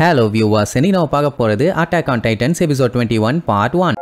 Hello viewers, இன்னைக்கு நாம பார்க்க போறது Attack on Titans episode 21 part 1.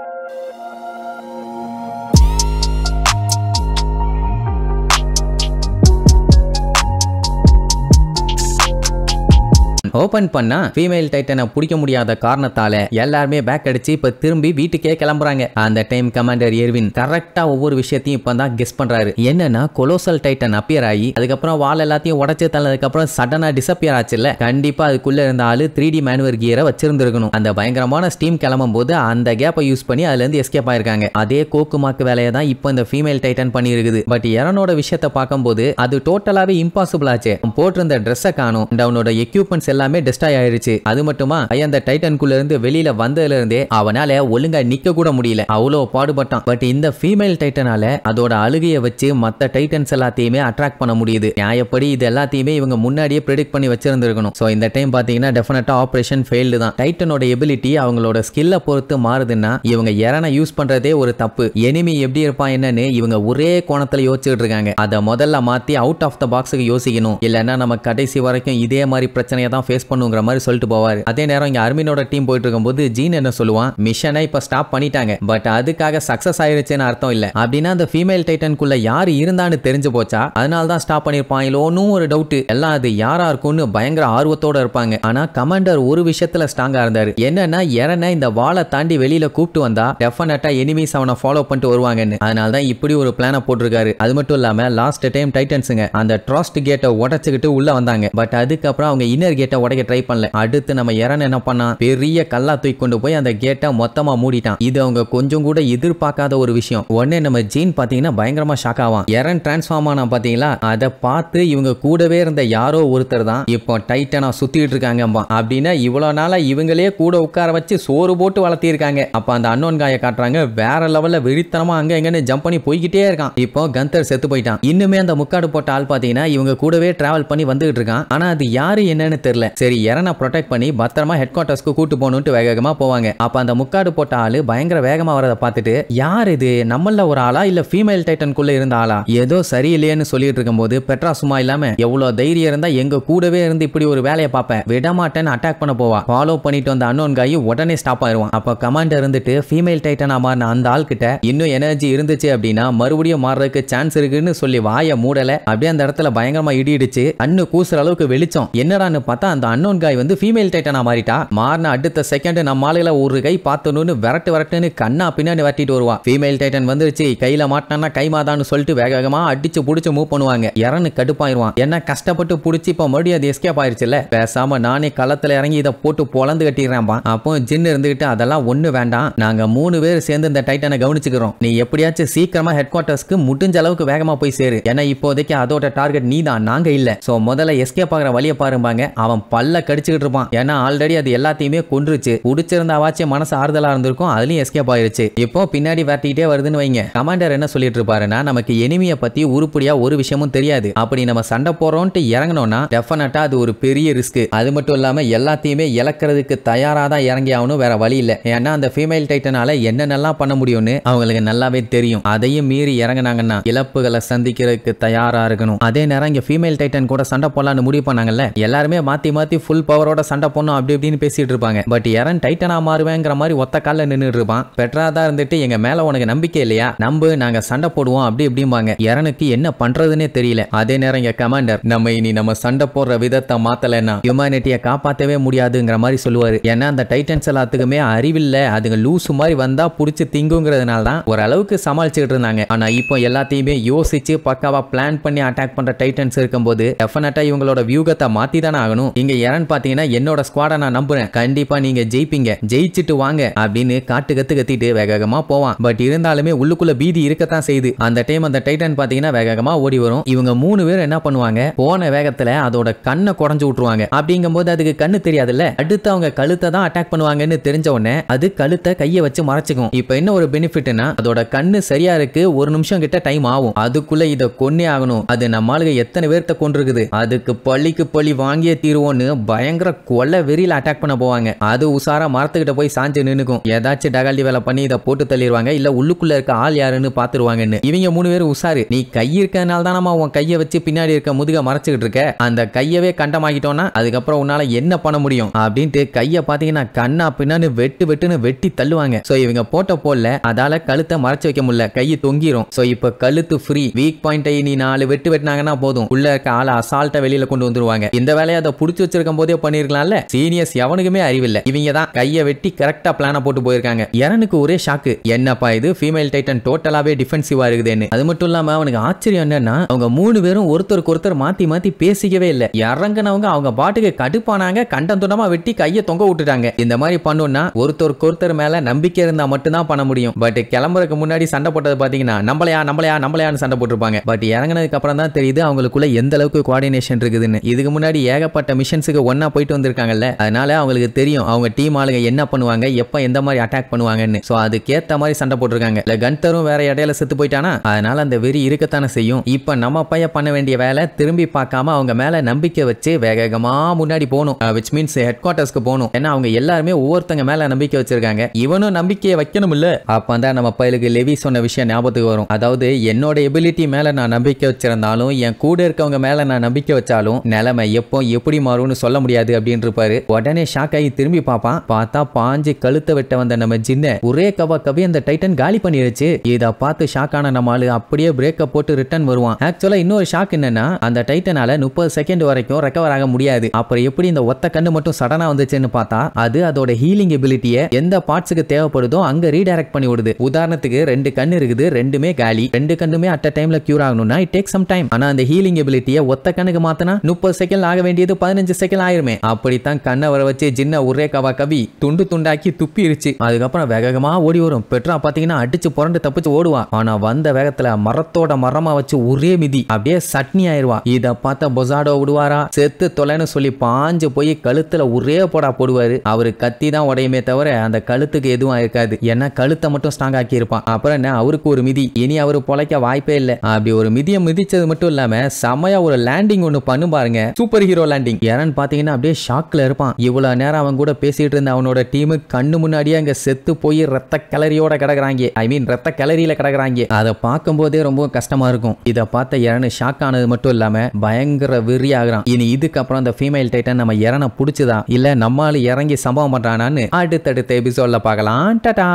Open பண்ணா ஃபீமேல் டைட்டனை பிடிக்க முடியாத காரணத்தால எல்லாருமே பேக் அடிச்சு இப்ப திரும்பி வீட்டுக்கே கிளம்புறாங்க. அந்த டைம் கமாண்டர் எர்வின் கரெக்டா ஒவ்வொரு விஷயத்தையும் இப்பதான் கெஸ் பண்றாரு. என்னன்னா கொலோசல் டைட்டன் அப்பியர் ஆகி அதுக்கப்புறம் வால் எல்லாத்தையும் உடச்சு தள்ளதுக்கு அப்புறம் சடனா டிசப்பியர் ஆச்சுல்ல. கண்டிப்பா அதுக்குள்ள இருந்த ஆளு 3D மேனுவர் கியரை வச்சிருந்திருக்கணும். அந்த பயங்கரமான ஸ்டீம் கிளம்பும் போது அந்த கேப்பை யூஸ் பண்ணி அதுல இருந்து எஸ்கேப் ஆயிருக்காங்க. அதே கோக்குமாக்கு வேலையை தான் இப்போ இந்த ஃபீமேல் டைட்டன் பண்ணி இருக்குது. பட் எரனோட விஷயத்தை பார்க்கும்போது அது டோட்டலாவே இம்பாசிபிள் ஆச்சு. போட்டிருந்த ட்ரெஸ்ஸை காணும், அவனோட எக்யூப்மெண்ட்ஸ் எல்லாமே டெஸ்ட்ராய் ஆயிருச்சு. அது மட்டுமா அந்த டைட்டனுக்குள்ள இருந்து வெளியில வந்ததுல இருந்தே அவனால ஒழுங்கா நிக்க கூட முடியல, அவ்வளவு பாடுபட்டான். பட் இந்த ஃபீமேல் டைட்டனால அதோட அழுகையை வச்சு மத்த டைட்டன்ஸ் எல்லாத்தையுமே அட்ராக்ட் பண்ண முடியுது. நியாயப்படி இது எல்லாத்தையுமே இவங்க முன்னாடியே ப்ரெடிக்ட் பண்ணி வச்சிருந்திருக்கணும். சோ இந்த டைம் பாத்தீங்கன்னா டெஃபினட்டா ஆபரேஷன் ஃபெயில்டு தான். டைட்டனோட எபிலிட்டி அவங்களோட ஸ்கில்ல பொறுத்து மாறுதுன்னா இவங்க எரனை யூஸ் பண்றதே ஒரு தப்பு. எனிமி எப்படி இருப்பான் என்னன்னு இவங்க ஒரே கோணத்துல யோசிச்சுட்டு இருக்காங்க. அதை முதல்ல மாத்தி அவுட் ஆஃப் த பாக்ஸுக்கு யோசிக்கணும். இல்லன்னா நம்ம கடைசி வரைக்கும் இதே மாதிரி பிரச்சனையை தான் ஃபேஸ் பண்ணுங்கிற மாதிரி சொல்லிட்டு போவாரு. அதே நேரம் இங்க அர்மினோட டீம் போயிட்டு இருக்கும்போது ஜீன் என்ன சொல்லுவான், மிஷனை இப்ப ஸ்டாப் பண்ணிட்டாங்க, பட் அதுக்காக சக்சஸ் ஆயிருச்சுன்னு அர்த்தம் இல்ல. அப்படின்னா அந்த ஃபீமேல் டைட்டனுக்குள்ள யாரு இருந்தான்னு தெரிஞ்சு போச்சா, அதனால தான் ஸ்டாப் பண்ணிருப்பாங்களோன்னு ஒரு டவுட். எல்லாம் அது யாரா இருக்கும்னு பயங்கர ஆர்வத்தோட இருப்பாங்க. ஆனா கமாண்டர் ஒரு விஷயத்துல ஸ்ட்ராங்கா இருந்தாரு. என்னன்னா எரனை இந்த வாளை தாண்டி வெளியில கூப்பிட்டு வந்தா டெஃபினட்டா எனிமீஸ் அவனை ஃபாலோ பண்ணிட்டு வருவாங்கன்னு. அதனால தான் இப்படி ஒரு பிளானை போட்டிருக்காரு. அது மட்டும் இல்லாம லாஸ்ட் டைம் டைட்டன்ஸுங்க அந்த ட்ரஸ்ட் கேட்டை உடைச்சுக்கிட்டு உள்ள வந்தாங்க. பட் அதுக்கப்புறம் அவங்க இன்னர் கேட்டை உடைக்க ட்ரை பண்ணல. அடுத்து நம்ம எரன் என்ன பண்ணா, பெரிய கல்லா தூக்கி கொண்டு போய் அந்த கேட்டை மொத்தமா மூடிட்டான். இது அவங்க கொஞ்சம் கூட எதிர்பார்க்காத ஒரு விஷயம். உடனே நம்ம ஜீன் பாத்தீங்கன்னா பயங்கரமா ஷாக் ஆவான். எரன் டிரான்ஸ்ஃபார்ம் ஆனா பாத்தீங்களா, அதை பார்த்து இவங்க கூடவே இருந்த யாரோ ஒருத்தர் தான் இப்போ டைட்டனா சுத்திட்டு இருக்காங்க. அப்படின்னா இவ்வளவு நாளா இவங்களே கூட உட்கார வச்சு சோறு போட்டு வளர்த்தி இருக்காங்க. அப்ப அந்த அன்னோன் காயை காட்டுறாங்க, வேற லெவல்ல வெறித்தனமா அங்க எங்கன்னு ஜம்ப் பண்ணி போய்கிட்டே இருக்கான். இப்போ கந்தர் செத்து போயிட்டான். இன்னுமே அந்த முக்காடு போட்ட ஆள் பாத்தீங்கன்னா இவங்க கூடவே டிராவல் பண்ணி வந்துகிட்டு இருக்கான். ஆனா அது யாரு என்னன்னு தெரியல. சரி எரனை ப்ரொடெக்ட் பண்ணி பத்திரமா ஹெட் குவார்ட்டர்ஸ்க்கு கூட்டு போகணும்னு வேகமா போவாங்க. அப்ப அந்த முக்காடு போட்ட ஆளு பயங்கர வேகமா வரத பார்த்துட்டு யார் இது, நம்மள ஒரு ஆளா இல்ல ஃபீமேல் டைட்டனுக்குள்ள இருந்த ஆளா, ஏதோ சரியில்லையேன்னு சொல்லிட்டு இருக்கும்போது பெட்ரா சும்மா இல்லாம எவ்வளவு தைரியம் இருந்தா எங்க கூடவே இருந்து இப்படி ஒரு வேலையை பார்ப்பேன், விடமாட்டேன்னு அட்டாக் பண்ண போவா. ஃபாலோ பண்ணிட்டு வந்த அன்னோன் காய் உடனே ஸ்டாப் ஆயிருவான். அப்ப கமாண்டர் இருந்துட்டு ஃபீமேல் டைட்டனா மாறின அந்த ஆள் கிட்ட இன்னும் எனர்ஜி இருந்துச்சு அப்படின்னா மறுபடியும் மாறதுக்கு சான்ஸ் இருக்குன்னு சொல்லி வாய மூடல. அப்படியே அந்த இடத்துல பயங்கரமா இடிச்சு அன்னு கூசுற அளவுக்கு வெளிச்சம். என்னடான்னு பார்த்தா அந்த அன்னோன் காய் வந்து ஃபீமேல் டைட்டனா மாறிட்டா. மாறின அடுத்த செகண்ட் நம்ம ஆளுல ஒரு கை பார்த்தணும்னு விரட்டுன்னு கண்ணா பின்னாடி வரட்டிட்டு வருவா. ஃபீமேல் டைட்டன் வந்துருச்சு, கையில மாட்டினா கைமாதான்னு சொல்லிட்டு வேகமா அடிச்சு புடிச்சு மூவ் பண்ணுவாங்க. எரனு கடுப்பாயிருவான். என்ன கஷ்டப்பட்டு புடிச்சு இப்ப மறுபடியும் அது எஸ்கேப் ஆயிருச்சுல, பேசாம நானே களத்துல இறங்கி இதை போட்டு பொளந்து கட்டிடுறேன்பா. அப்போ ஜின் இருந்துகிட்டு அதெல்லாம் ஒண்ணு வேண்டாம், நாங்க 3 பேர் சேர்ந்து இந்த டைட்டனை கவனிச்சுக்கிறோம், நீ எப்படியாச்சும் சீக்கிரமா ஹெட் குவார்ட்டர்ஸ்க்கு முடிஞ்ச அளவுக்கு வேகமா போய் சேரு, ஏன்னா இப்போதைக்கு அதோட டார்கெட் நீ தான், நாங்க இல்ல. சோ முதல்ல எஸ்கேப் ஆகிற வழியை பாருப்பாங்க. அவன் பல்ல கடிச்சுக்கிட்டு இருப்பான். ஏன்னா ஆல்ரெடி அது எல்லாத்தையுமே கொன்றுச்சு. புடிச்சிருந்தாவாச்சு மனசு ஆறுதலா இருந்திருக்கும், அதுலயும் எஸ்கேப் ஆயிருச்சு. இப்போ பின்னாடி வரட்டிட்டே வருதுன்னு வைங்க. கமாண்டர் என்ன சொல்லிட்டு இருப்பாருன்னா, நமக்கு எனிமியை பத்தி உருப்படியா ஒரு விஷயமும் தெரியாது, அப்படி நம்ம சண்டை போறோம்ட்டு இறங்கணும்னா டெஃபினட்டா அது ஒரு பெரிய ரிஸ்க். அது மட்டும் இல்லாம எல்லாத்தையுமே இழக்கிறதுக்கு தயாரா தான் இறங்கி ஆகணும், வேற வழி இல்ல. ஏன்னா அந்த ஃபீமேல் டைட்டனால என்னென்னலாம் பண்ண முடியும்னு அவங்களுக்கு நல்லாவே தெரியும். அதையும் மீறி இறங்கினாங்கன்னா இழப்புகளை சந்திக்கிறதுக்கு தயாரா இருக்கணும். அதே நேரம் இங்க ஃபீமேல் டைட்டன் கூட சண்டை போடலான்னு முடிவு பண்ணாங்கல்ல, எல்லாருமே மாத்தி மாத்தி ஃபுல் பவரோட சண்டை போடணும் அப்படி இப்படின்னு பேசிட்டு இருப்பாங்க. பட் எரன் டைட்டனா மாறுவேங்கிற மாதிரி ஒத்த கால நின்னுட்டு இருப்பான். பெட்ரா தான் இருந்துட்டு எங்க மேல உனக்கு நம்பிக்கை இல்லையா, நம்பு, நாங்க சண்டை போடுவோம் அப்படி இப்படிம்பாங்க. எரனுக்கு என்ன பண்றதுன்னே தெரியல. அதே நேரம் இங்க கமாண்டர் நம்ம இனி நம்ம சண்டை போடுற விதத்தை மாத்தலைன்னா ஹியூமனிட்டியை காப்பாற்றவே முடியாதுங்கிற மாதிரி சொல்லுவாரு. ஏன்னா அந்த டைட்டன்ஸ் எல்லாத்துக்குமே அறிவில்ல, அதுங்க லூசு மாதிரி வந்தா புடிச்சு திங்குங்கிறதுனால தான் ஓரளவுக்கு சமாளிச்சுட்டு இருந்தாங்க. ஆனா இப்போ எல்லாத்தையுமே யோசிச்சு பக்காவா பிளான் பண்ணி அட்டாக் பண்ற டைட்டன்ஸ் இருக்கும்போது டெஃபினட்டா இவங்களோட வியூகத்தை மாத்தி தானே ஆகணும். இங்க எரன் பாத்தீங்கன்னா என்னோட ஸ்குவாடை நான் நம்புறேன், கண்டிப்பா நீங்க ஜெயிப்பீங்க, ஜெயிச்சிட்டு வாங்க அப்படின்னு காட்டு கத்திட்டு வேகமா போவான். பட் இருந்தாலுமே உள்ளுக்குள்ள பீதி இருக்கத்தான் செய்யுது. அந்த டைம் அந்த டைட்டன் பாத்தீங்கன்னா வேகமா ஓடி வரும். இவங்க 3 பேர் என்ன பண்ணுவாங்க, போன வேகத்துல அதோட கண்ணை குறைஞ்சு விட்டுருவாங்க. அப்படிங்கும்போது அதுக்கு கண்ணு தெரியாதுல்ல, அடுத்து அவங்க கழுத்தை தான் அட்டாக் பண்ணுவாங்கன்னு தெரிஞ்ச உடனே அது கழுத்தை கையை வச்சு மறைச்சுக்கும். இப்ப என்ன ஒரு பெனிஃபிட்னா அதோட கண்ணு சரியா இருக்கு, 1 நிமிஷம் கிட்ட டைம் ஆகும், அதுக்குள்ள இதை கொன்னே ஆகணும். அது நம்மளுக்கு எத்தனை பேர்த்த கொண்டிருக்குது, அதுக்கு பழிக்கு பழி வாங்கியே தீருவோம் போவோன்னு பயங்கர கொலை வெறியில அட்டாக் பண்ண போவாங்க. அது உசாரா மரத்துக்கிட்ட போய் சாஞ்சு நின்னுக்கும். ஏதாச்சும் டகால்டி வேலை பண்ணி இதை போட்டு தள்ளிடுவாங்க, இல்ல உள்ளுக்குள்ள இருக்க ஆள் யாருன்னு பாத்துருவாங்கன்னு. இவங்க 3 பேரும் உசாரு, நீ கை இருக்கனால தான் நம்ம உன் கையை வச்சு பின்னாடி இருக்க முதுக மறைச்சுக்கிட்டு இருக்க, அந்த கையவே கண்டமாக்கிட்டோம்னா அதுக்கப்புறம் உன்னால என்ன பண்ண முடியும் அப்படின்ட்டு கையை பாத்தீங்கன்னா கண்ணா பின்னான்னு வெட்டுன்னு வெட்டி தள்ளுவாங்க. சோ இவங்க போட்ட போல அதால கழுத்தை மறைச்சு வைக்க முடியல, கையை தொங்கிரும். சோ இப்ப கழுத்து ஃப்ரீ. வீக் பாயிண்டை நீ 4 வெட்டினாங்கன்னா போதும், உள்ள இருக்க ஆளை அசால்ட்டா வெளியில கொண்டு வந்துருவாங்க. இந்த வேலையை அதை புடிச்சு வச்சிருக்கும் போதே பண்ணிருக்கலாம்ல. சீனியர்ஸ் எவனுக்குமே அறிவில்லை. இவங்க தான் கையை வெட்டி கரெக்டா பிளான போட்டு போயிருக்காங்க. எரனுக்கு ஒரே ஷாக்கு, என்னப்பா இது ஃபீமேல் டைட்டன் டோட்டலாவே டிஃபென்சிவா இருக்குதுன்னு. அது மட்டும் இல்லாம அவனுக்கு ஆச்சரியம் என்னன்னா அவங்க 3 பேரும் ஒருத்தருக்கு ஒருத்தர் மாத்தி மாத்தி பேசிக்கவே இல்ல. இறங்கினவங்க அவங்க பாட்டுக்கு கடுப்பானாங்க, கண்டம் துண்டமா வெட்டி கையை தொங்க விட்டுட்டாங்க. இந்த மாதிரி பண்ணோம்னா ஒருத்தருக்கு ஒருத்தர் மேல நம்பிக்கை இருந்தா மட்டும் தான் பண்ண முடியும். பட் கிளம்புறதுக்கு முன்னாடி சண்டை போட்டது பாத்தீங்கன்னா நம்மளையான்னு சண்டை போட்டுருப்பாங்க. பட் இறங்கினதுக்கு அப்புறம் தான் தெரியுது அவங்களுக்குள்ள எந்த அளவுக்கு கோஆர்டினேஷன் இருக்குதுன்னு. இதுக்கு முன்னாடி ஏகப்பட்ட மிஷன்ஸுக்கு ஒன்னா போயிட்டு வந்திருக்காங்கல்ல, அதனால அவங்களுக்கு தெரியும் அவங்க டீம் ஆளுங்க என்ன பண்ணுவாங்க, எப்ப எந்த மாதிரி அட்டாக் பண்ணுவாங்கன்னு. சோ அதுக்கேத்த மாதிரி சண்டை போட்டுருக்காங்க. கன்தரும் வேற இடையில செத்து போயிட்டானா, அதனால அந்த வெறி இருக்கத்தானே செய்யும். இப்ப நம்ம பைய பண்ண வேண்டிய வேலை திரும்பி பார்க்காம அவங்க மேல நம்பிக்கை வச்சு வேகமா முன்னாடி போகணும். விச் மீன்ஸ் ஹெட் குவார்டர்ஸ்க்கு போகணும். ஏன்னா அவங்க எல்லாருமே ஒவ்வொருத்தங்க மேல நம்பிக்கை வச்சிருக்காங்க, இவனும் நம்பிக்கையை வைக்கணும் இல்ல. அப்பதான் நம்ம பையலுக்கு லெவி சொன்ன விஷயம் ஞாபகத்துக்கு வரும். அதாவது என்னோட எபிலிட்டி மேல நான் நம்பிக்கை வச்சிருந்தாலும் என் கூட இருக்கவங்க மேல நான் நம்பிக்கை வச்சாலும் நிலைமை எப்போ எப்படி மாறும்னு சொல்ல முடியாது அப்படின்னு இருப்பாரு. உடனே ஷாக் ஆகி திரும்பி பார்ப்பான். பார்த்தா பாஞ்சு கழுத்தை வெட்ட வந்த நம்ம ஜின்ன ஒரே கவி அந்த டைட்டன் காலி பண்ணிருச்சு. இத பார்த்து ஷாக் ஆன நம்ம ஆளு அப்படியே பிரேக்க போட்டு ரிட்டர்ன் வருவான். ஆக்சுவலா இன்னொரு ஷாக் என்னன்னா அந்த டைட்டனால 30 செகண்ட் வரைக்கும் ரெக்கவர் ஆக முடியாது. அப்புறம் எப்படி இந்த ஒத்த கண்ணு மட்டும் சடனா வந்துச்சுன்னு பார்த்தா அது அதோட ஹீலிங் எபிலிட்டியை எந்த பார்ட்ஸுக்கு தேவைப்படுதோ அங்க ரீடைரக்ட் பண்ணி விடுது. உதாரணத்துக்கு 2 கண்ணு இருக்குது, 2மே காலி, 2 கண்ணுமே அட் அ டைம்ல கியூர் ஆகணும்னா இட் டேக் சம் டைம். ஆனா அந்த ஹீலிங் எபிலிட்டியை ஒத்த கண்ணுக்கு மாத்தினா 30 செகண்ட் ஆக வேண்டியது 15 செகண்ட் ஆயிருமே. அப்படித்தான் கண்ணை வர வச்சு ஜின்ன ஒரே கவி துண்டு துண்டாக்கி துப்பிருச்சு. அதுக்கப்புறம் வேகமா ஓடி வரும். பெட்ரா பாத்தீங்கன்னா அடிச்சு புரண்டு தப்பிச்சு ஓடுவா. ஆனா வந்த வேகத்துல மரத்தோட மரமா வச்சு ஒரே மிதி அப்படியே சட்னி ஆயிருவா. இத பார்த்த பொசாடோ விடுவாரா, செத்து தொலைன்னு சொல்லி பாஞ்சு போய் கழுத்துல ஒரே போடா போடுவாரு. அவரு கத்தி தான் உடையுமே தவிர அந்த கழுத்துக்கு எதுவும் இருக்காது. ஏன்னா கழுத்தை மட்டும் ஸ்ட்ராங் ஆக்கி இருப்பான். அப்புறம் என்ன அவருக்கு ஒரு மிதி, இனி அவரு பொழைக்க வாய்ப்பே இல்ல. அப்படி ஒரு மிதியை மிதிச்சது மட்டும் இல்லாம செமையா ஒரு லேண்டிங் ஒண்ணு பண்ணு பாருங்க, சூப்பர் ஹீரோ லேண்டிங். யாரன்னு பாத்தீங்கன்னா அப்படியே ஷாக்ல இருப்பான். இவ்வளவு நேரம் அவன் கூட பேசிட்டு இருந்த அவனோட டீமு கண்ணு முன்னாடியே அங்க செத்து போய் ரத்த கிளறியோட கிடக்குறாங்க. ஐ மீன் ரத்த கிளறியில கிடக்குறாங்க. அதை பார்க்கும் போதே ரொம்ப கஷ்டமா இருக்கும். இதை பார்த்த யாரன்னு ஷாக் ஆனது மட்டும் இல்லாம பயங்கர வெறி ஆகுறான். இனி இதுக்கப்புறம் அந்த ஃபீமேல் டைட்டன் நம்ம இறனை பிடிச்சதா இல்ல நம்மால இறங்கி சம்பவம் பண்றானான்னு அடுத்தடுத்த எபிசோட்ல பார்க்கலாம். டாடா.